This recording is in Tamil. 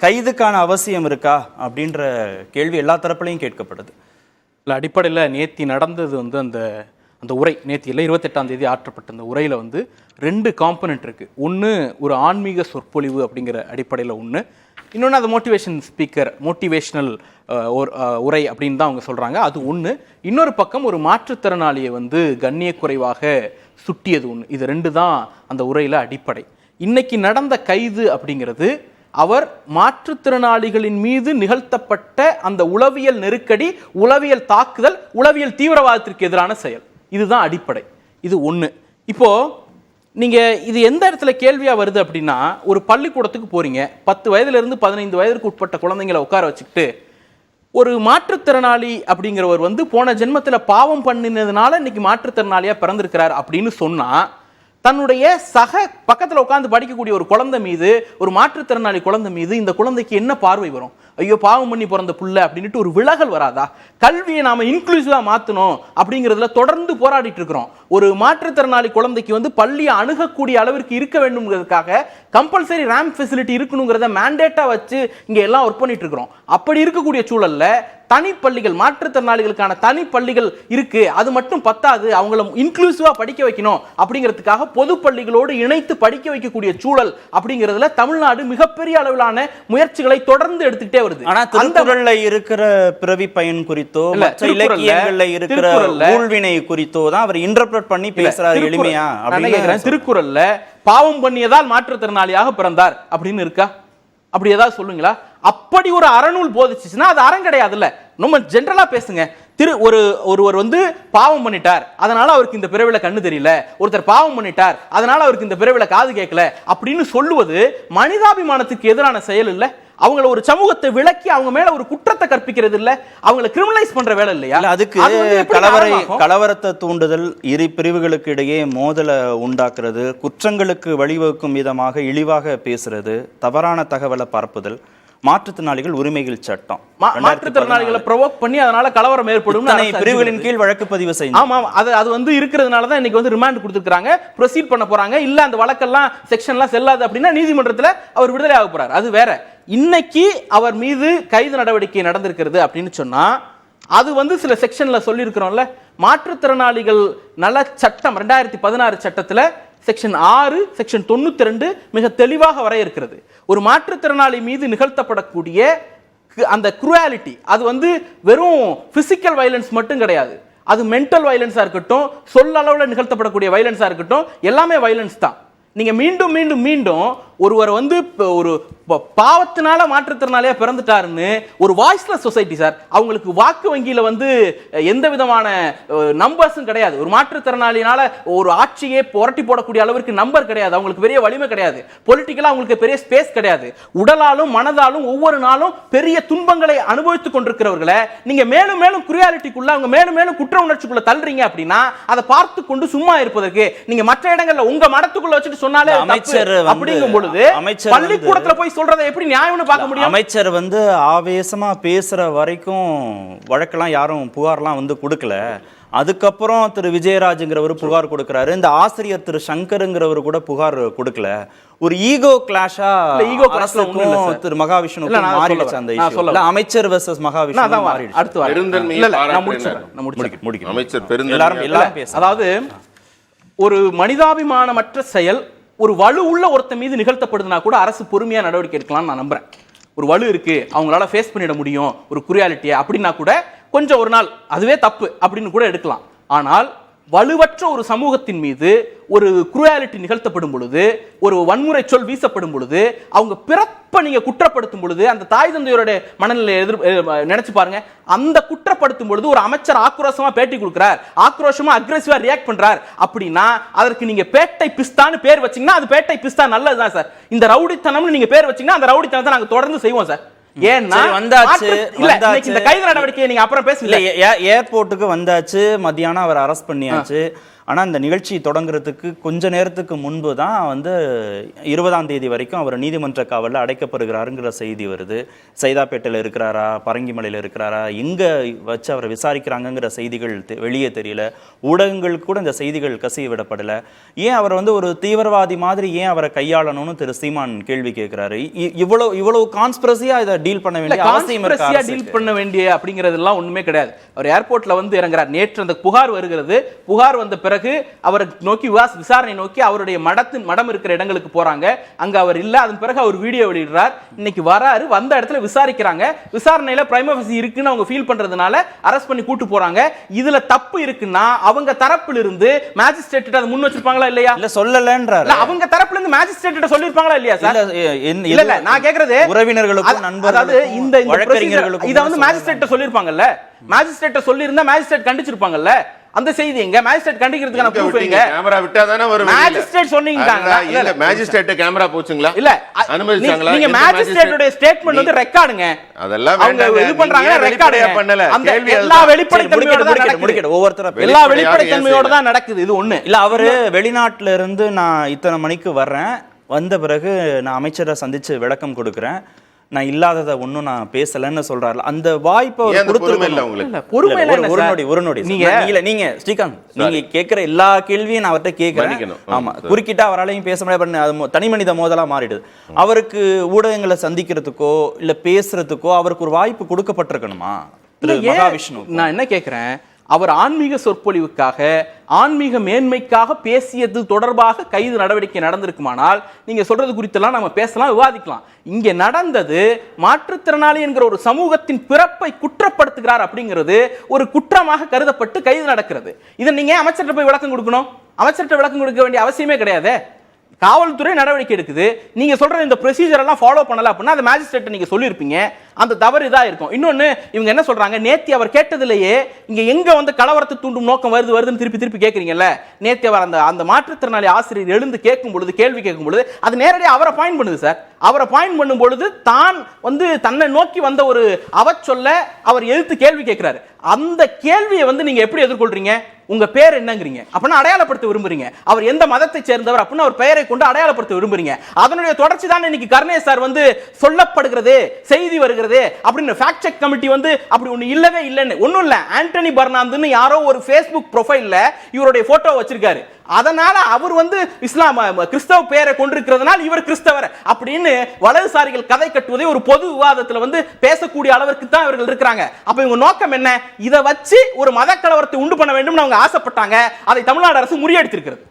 கைதுக்கான அவசியம் இருக்கா அப்படின்ற கேள்வி எல்லா தரப்புலையும் கேட்கப்படுது. இல்லை, அடிப்படையில் நேத்தி நடந்தது வந்து அந்த உரை நேத்தியில் 28ஆம் தேதி ஆற்றப்பட்ட அந்த உரையில் வந்து 2 காம்பனண்ட் இருக்குது. ஒன்று ஒரு ஆன்மீக சொற்பொழிவு அப்படிங்கிற அடிப்படையில் ஒன்று, இன்னொன்று அது மோட்டிவேஷன் ஸ்பீக்கர், மோட்டிவேஷனல் உரை அப்படின்னு தான் அவங்க சொல்கிறாங்க, அது ஒன்று. இன்னொரு பக்கம் ஒரு மாற்றுத்திறனாளியை வந்து கண்ணியக்குறைவாக சுட்டியது ஒன்று. இது 2 தான் அந்த உரையில் அடிப்படை. இன்னைக்கு நடந்த கைது அப்படிங்கிறது அவர் மாற்றுத்திறனாளிகளின் மீது நிகழ்த்தப்பட்ட அந்த உளவியல் நெருக்கடி, உளவியல் தாக்குதல், உளவியல் தீவிரவாதத்திற்கு எதிரான செயல். இதுதான் அடிப்படை. இது ஒன்று. இப்போ நீங்க இது எந்த இடத்துல கேள்வியா வருது அப்படின்னா, ஒரு பள்ளிக்கூடத்துக்கு போறீங்க, 10 வயதிலிருந்து 15 வயதிற்கு உட்பட்ட குழந்தைங்களை உட்கார வச்சுக்கிட்டு ஒரு மாற்றுத்திறனாளி அப்படிங்கிறவர் வந்து போன ஜென்மத்தில் பாவம் பண்ணினதுனால இன்னைக்கு மாற்றுத்திறனாளியா பிறந்திருக்கிறார் அப்படின்னு சொன்னா, தன்னுடைய சக பக்கத்தில் உட்காந்து படிக்கக்கூடிய ஒரு குழந்தை மீது, ஒரு மாற்றுத்திறனாளி குழந்தை மீது இந்த குழந்தைக்கு என்ன பார்வை வரும்? ஐயோ பாவம் பண்ணி பிறந்த புள்ள அப்படின்ட்டு ஒரு விலகல் வராதா? கல்வியை நாம இன்க்ளூசிவா மாற்றணும் அப்படிங்கிறதுல தொடர்ந்து போராடிட்டு இருக்கிறோம். ஒரு மாற்றுத்திறனாளி குழந்தைக்கு வந்து பள்ளியை அணுகக்கூடிய அளவிற்கு இருக்க வேண்டும்ங்கிறதுக்காக கம்பல்சரி ரேம்ப் ஃபெசிலிட்டி இருக்கணுங்கிறத மேண்டேட்டா வச்சு இங்க எல்லாம் ஒர்க் பண்ணிட்டு இருக்கிறோம். அப்படி இருக்கக்கூடிய சூழல்ல தனிப்பள்ளிகள், மாற்றுத்திறனாளிகளுக்கான தனிப்பள்ளிகள் இருக்கு, அது மட்டும் பத்தாது, அவங்கள இன்க்ளூசிவா படிக்க வைக்கணும் அப்படிங்கிறதுக்காக பொது பள்ளிகளோடு இணைத்து படிக்க வைக்கக்கூடிய சூழல் அப்படிங்கிறதுல தமிழ்நாடு மிகப்பெரிய அளவிலான முயற்சிகளை தொடர்ந்து எடுத்துக்கிட்டே வருது. ஆனா திருக்குறள்ல இருக்கிற பிறவி பயன் குறித்தோ, மற்ற இலக்கியங்கள்ல இருக்கிற ஊழ்வினை குறித்தோ தான் அவர் இன்டர்பிரட் பண்ணி பேசுறாரு எளிமையா. திருக்குறள்ல பாவம் பண்ணியதால் மாற்றுத்திறனாளியாக பிறந்தார் அப்படின்னு இருக்கா? அப்படி ஏதாவது சொல்லுங்களா? அப்படி ஒரு அறநூல் போதிச்சுன்னா அது அறம் கிடையாதுல்ல. நம்ம ஜென்ரலா பேசுங்க. ஒருவர் வந்து பாவம் பண்ணிட்டார், அதனால அவருக்கு இந்த பிறவில கண்ணு தெரியல, ஒருத்தர் பாவம் பண்ணிட்டார் அதனால அவருக்கு இந்த பிறவில காது கேட்கல அப்படின்னு சொல்லுவது மனிதாபிமானத்துக்கு எதிரான செயல் இல்ல. அவங்கள ஒரு சமூகத்தை விளக்கி அவங்க மேல ஒரு குற்றத்தை கற்பிக்கிறது இல்ல, அவங்களை கிரிமினலைஸ் பண்ற வேலை இல்லையா? அதுக்கு கலவரத்தை தூண்டுதல், இரு பிரிவுகளுக்கு இடையே மோதலை உண்டாக்குறது, குற்றங்களுக்கு வழிவகுக்கும் விதமாக இழிவாக பேசுறது, தவறான தகவலை பரப்புதல், மாற்றுத்திறனாளிகள் உரிமைகள் சட்டம், மாற்றுத்திறனாளிகளை ப்ரொவோக் பண்ணி அதனால கலவரம் ஏற்படும் பிரிவுகளின் கீழ் வழக்கு பதிவு செய்யும். ஆமா, அது வந்து இருக்கிறதுனால தான் இன்னைக்கு வந்து ரிமாண்ட் கொடுத்துருக்காங்க, ப்ரொசீட் பண்ண போறாங்க. இல்ல அந்த வழக்கெல்லாம் செக்ஷன்லாம் செல்லாது அப்படின்னா நீதிமன்றத்தில் அவர் விடுதலை ஆக போறார், அது வேற. இன்னைக்கு அவர் மீது கைது நடவடிக்கை நடந்திருக்கிறது அப்படின்னு சொன்னா, அது வந்து சில செக்ஷன்ல சொல்லி இருக்கிறோம்ல, மாற்றுத்திறனாளிகள் நல சட்டம் 2016 சட்டத்துல செக்ஷன் 6 செக்ஷன் 92 மிக தெளிவாக வரையறுக்கிறது. ஒரு மாற்றுத்திறனாளி மீது நிகழ்த்தப்படக்கூடிய அந்த குரூயாலிட்டி, அது வந்து வெறும் பிசிக்கல் வயலன்ஸ் மட்டும் கிடையாது, அது மென்டல் வயலன்ஸா இருக்கட்டும், சொல்லளவில் நிகழ்த்தப்படக்கூடிய வயலன்ஸா இருக்கட்டும், எல்லாமே வயலன்ஸ் தான். நீங்க மீண்டும் மீண்டும் மீண்டும் ஒருவர் வந்து ஒரு பாவத்தினால மாற்றுத்திறனாளியா பிறந்துட்டாருன்னு ஒரு வாய்ஸ்லெஸ் சொசைட்டி சார். அவங்களுக்கு வாக்கு வங்கியில வந்து எந்த விதமான நம்பர்ஸும் கிடையாது. ஒரு மாற்றுத்திறனாளினால ஒரு ஆட்சியே புரட்டி போடக்கூடிய அளவிற்கு நம்பர் கிடையாது, அவங்களுக்கு பெரிய வலிமை கிடையாது, பொலிட்டிக்கலா அவங்களுக்கு பெரிய ஸ்பேஸ் கிடையாது. உடலாலும் மனதாலும் ஒவ்வொரு நாளும் பெரிய துன்பங்களை அனுபவித்துக் கொண்டிருக்கிறவர்களை நீங்க மேலும் மேலும் குரியாலிட்டிக்குள்ள, அவங்க மேலும் மேலும் குற்ற உணர்ச்சிக்குள்ள தள்ளுறீங்க அப்படின்னா, அதை பார்த்து கொண்டு சும்மா இருப்பதற்கு நீங்க மற்ற இடங்கள்ல உங்க மடத்துக்குள்ள வச்சுட்டு சொன்னாலே அமைச்சர் அப்படிங்கும் பொழுது பள்ளிக்கூடத்துல போய் சொல்றதை எப்படி நியாயம்னு பார்க்க முடியும்? அமைச்சர் வந்து ஆவேசமா பேசுற வரைக்கும் வழக்கெல்லாம் யாரும் புகார்லாம் வந்து கொடுக்கல. அதுக்கப்புறம் திரு விஜயராஜ்ங்கிறவர் புகார் கொடுக்கிறாரு, இந்த ஆசிரியர் திரு சங்கருங்கிறவர் கூட புகார் கொடுக்கல. ஒரு ஈகோ கிளாஷா, ஈகோ கிளாஸ்ல திரு மகாவிஷ்ணு மாறிடுச்சு அந்த இஷ்யூ. இல்ல அமைச்சர் வெர்சஸ் மகாவிஷ்ணு மாறிடுச்சு. அடுத்து அமைச்சர் பெருந்தன்மை எல்லாரும் பேச, அதாவது ஒரு மனிதாபிமானமற்ற செயல் ஒரு வலு உள்ள ஒருத்த மீது நிகழ்த்தப்படுதுன்னா கூட அரசு பொறுமையா நடவடிக்கை எடுக்கலாம்னு நான் நம்புறேன். ஒரு வலு இருக்கு, அவங்களால ஃபேஸ் பண்ணிட முடியும் ஒரு குரியாலிட்டியை அப்படின்னா கூட கொஞ்சம் ஒரு நாள் அதுவே தப்பு அப்படின்னு கூட எடுக்கலாம். ஆனால் வலுவற்ற ஒரு சமூகத்தின் மீது ஒரு குரூயாலிட்டி நிகழ்த்தப்படும் பொழுது, ஒரு வன்முறை சொல் வீசப்படும் பொழுது, அவங்க பிறப்ப நீங்க குற்றப்படுத்தும் பொழுது, அந்த தாய் தந்தையோட மனநிலை நினைச்சு பாருங்க. அந்த குற்றப்படுத்தும் பொழுது ஒரு அமைச்சர் ஆக்ரோஷமா பேட்டி கொடுக்கிறார், ஆக்ரோஷமா அக்ரெசிவா ரியாக்ட் பண்றார் அப்படின்னா, அதற்கு நீங்க பேட்டை பிஸ்தான்னு பேர் வச்சீங்கன்னா அது பேட்டை பிஸ்தா நல்லதுதான் சார். இந்த ரவுடித்தனம்னு நீங்க பேர் வச்சீங்கன்னா அந்த ரவுடித்தனத்தை நாங்க தொடர்ந்து செய்வோம் சார். ஏர்போர்ட்டுக்கு வந்தாச்சு, மத்தியானம் அவர் அரெஸ்ட் பண்ணியாச்சு. ஆனால் இந்த நிகழ்ச்சி தொடங்குறதுக்கு கொஞ்ச நேரத்துக்கு முன்பு தான் வந்து 20ஆம் தேதி வரைக்கும் அவர் நீதிமன்ற காவலில் அடைக்கப்படுகிறாருங்கிற செய்தி வருது. சைதாப்பேட்டையில் இருக்கிறாரா, பரங்கிமலையில் இருக்கிறாரா, எங்கே வச்சு அவரை விசாரிக்கிறாங்கங்கிற செய்திகள் வெளியே தெரியல. ஊடகங்கள் கூட இந்த செய்திகள் கசிய விடப்படலை. ஏன் அவர் வந்து ஒரு தீவிரவாதி மாதிரி ஏன் அவரை கையாளணும்னு திரு சீமான் கேள்வி கேட்கிறாரு. இவ்வளவு கான்ஸ்பிரசியா இதை டீல் பண்ண வேண்டிய அவசியம் இருக்கா? டீல் பண்ண வேண்டிய அப்படிங்கிறதெல்லாம் ஒண்ணுமே கிடையாது. அவர் ஏர்போர்ட்ல வந்து இறங்குறார். நேற்று அந்த புகார் வருகிறது. புகார் வந்த பிறகு அவரை நோக்கி விசாரணை நோக்கி அவருடைய மடம் இருக்கிற இடங்களுக்கு போறாங்க. அங்க அவர் இல்ல. அதன் பிறகு அவர் வீடியோ வெளியிடுறார். இன்னைக்கு வராரு. வந்த இடத்துல விசாரிக்கிறாங்க. விசாரணையில பிரைமா ஃபேசி இருக்குன்னு அவங்க ஃபீல் பண்றதுனால அரெஸ்ட் பண்ணி கூட்டு போறாங்க. இதுல தப்பு இருக்குன்னா அவங்க தரப்புல இருந்து மேஜிஸ்ட்ரேட் அதை முன் வச்சிருப்பாங்களா இல்லையா? இல்ல சொல்லலன்றாரு. அவங்க தரப்புல இருந்து மேஜிஸ்ட்ரேட் சொல்லிருப்பாங்களா இல்லையா சார்? இல்ல இல்ல, நான் கேக்குறது உறவினர்களுக்கும் நண்பர்களுக்கும் இந்த வழக்கறிஞர்களுக்கும் இத வந்து மேஜிஸ்ட்ரேட் சொல்லிருப்பாங்கல்ல. மேஜிஸ்ட்ரேட் சொல்லிருந்தா மேஜிஸ்ட்ரேட் கண்டிச்சிருப்பாங்கல்ல. அந்த செய்தி எங்க மேஜிஸ்ட்ரேட் கண்டிக்கிறதுக்கான ப்ரூஃப் எங்க? கேமரா விட்டா தான வரும். மேஜிஸ்ட்ரேட் சொன்னீங்கங்களா? இல்ல மேஜிஸ்ட்ரேட் கேமரா போச்சுங்களா? இல்ல அனுமதிச்சாங்களா? நீங்க மேஜிஸ்ட்ரேட்டோட ஸ்டேட்மென்ட் வந்து ரெக்கார்டுங்க. அதெல்லாம் அவங்க இது பண்றாங்க, ரெக்கார்ட் பண்ணல. அந்த எல்லா வெளிப்படைத்தன்மையோட முடிக்கணும். ஒவ்வொருத்தர எல்லா வெளிப்படைத்தன்மையோட தான் நடக்குது. இது ஒண்ணு இல்ல. அவரு வெளிநாட்டுல இருந்து நான் இத்தனை மணிக்கு வர்றேன், வந்த பிறகு நான் அமைச்சரை சந்திச்சு விளக்கம் கொடுக்குறேன், நான் இல்லாததை ஒன்றும் நான் பேசலன்னு சொல்றாரு. அந்த வாய்ப்பை ஒரு நொடி நீங்க ஸ்ரீகாந்த், நீங்க கேட்கிற எல்லா கேள்வியும் நான் அவர்கிட்ட கேட்கிறேன். ஆமா, குறுக்கிட்டா அவராலையும் பேச முடியாது. தனி மனித மோதலா மாறிடுது. அவருக்கு ஊடகங்களை சந்திக்கிறதுக்கோ இல்ல பேசுறதுக்கோ அவருக்கு ஒரு வாய்ப்பு கொடுக்கப்பட்டிருக்கணுமா? மகாவிஷ்ணு, நான் என்ன கேட்கிறேன், அவர் ஆன்மீக சொற்பொழிவுக்காக ஆன்மீக மேன்மைக்காக பேசியது தொடர்பாக கைது நடவடிக்கை நடந்திருக்குமானால் நீங்க சொல்றது குறித்தெல்லாம் நம்ம பேசலாம், விவாதிக்கலாம். இங்கே நடந்தது மாற்றுத்திறனாளி என்கிற ஒரு சமூகத்தின் பிறப்பை குற்றப்படுத்துகிறார் அப்படிங்கிறது ஒரு குற்றமாக கருதப்பட்டு கைது நடக்கிறது. இதை நீங்க அமைச்சர்கிட்ட போய் விளக்கம் கொடுக்கணும். அமைச்சர்கிட்ட விளக்கம் கொடுக்க வேண்டிய அவசியமே கிடையாது. காவல்துறை நடவடிக்கை எடுக்குது. நீங்க சொல்ற இந்த ப்ரொசீஜர் எல்லாம் ஃபாலோ பண்ணல அப்படின்னா அந்த மேஜிஸ்ட்ரேட் நீங்க சொல்லியிருப்பீங்க, அந்த தவறு இதா இருக்கும். இன்னொன்னு, இவங்க என்ன சொல்றாங்க, நேத்தி அவர் கேட்டதிலேயே இங்க எங்க வந்து கலவரத்தை தூண்டும் நோக்கம் வருதுன்னு திருப்பி கேட்கறீங்கல்ல. நேத்தி அவர் அந்த மாற்றுத்திறனாளி ஆசிரியர் எழுந்து கேட்கும் பொழுது, கேள்வி கேட்கும் பொழுது அது நேரடியாக அவரை பாயிண்ட் பண்ணுது சார். அவரை பாயிண்ட் பண்ணும் பொழுது தான் வந்து தன்னை நோக்கி வந்த ஒரு அவச்சொல்ல அவர் எதிர்த்து கேள்வி கேட்கிறாரு. அந்த கேள்வியை வந்து நீங்க எப்படி எதிர்கொள்றீங்க? உங்க பேர் என்னங்கிறீங்க, அப்படின்னா அடையாளப்படுத்த விரும்புறீங்க. அவர் எந்த மதத்தை சேர்ந்தவர் அப்படின்னு அவர் பெயரை கொண்டு அடையாளப்படுத்த விரும்புறீங்க. அதனுடைய தொடர்ச்சி தான் இன்னைக்கு கருணேஷ் சார் வந்து சொல்லப்படுகிறது, செய்தி வருகிறது அப்படின்னு ஃபேக்ட் செக் கமிட்டி வந்து அப்படி ஒண்ணு இல்லவே இல்லைன்னு. ஒண்ணும் இல்ல, ஆண்டனி பர்னாந்துன்னு யாரோ ஒரு ஃபேஸ்புக் ப்ரொஃபைல்ல இவருடைய போட்டோ வச்சிருக்காரு. அதனால அவர் வந்து கிறிஸ்தவ பெயரை கொண்டிருக்கிறதுனால இவர் கிறிஸ்தவர் அப்படின்னு வலதுசாரிகள் கதை கட்டுவதை ஒரு பொது விவாதத்தில் வந்து பேசக்கூடிய அளவிற்கு தான் இவர்கள் இருக்கிறாங்க. அப்ப இவங்க நோக்கம் என்ன? இதை வச்சு ஒரு மத கலவரத்தை உண்டு பண்ண வேண்டும் அவங்க ஆசைப்பட்டாங்க. அதை தமிழ்நாடு அரசு முறியடித்திருக்கிறது.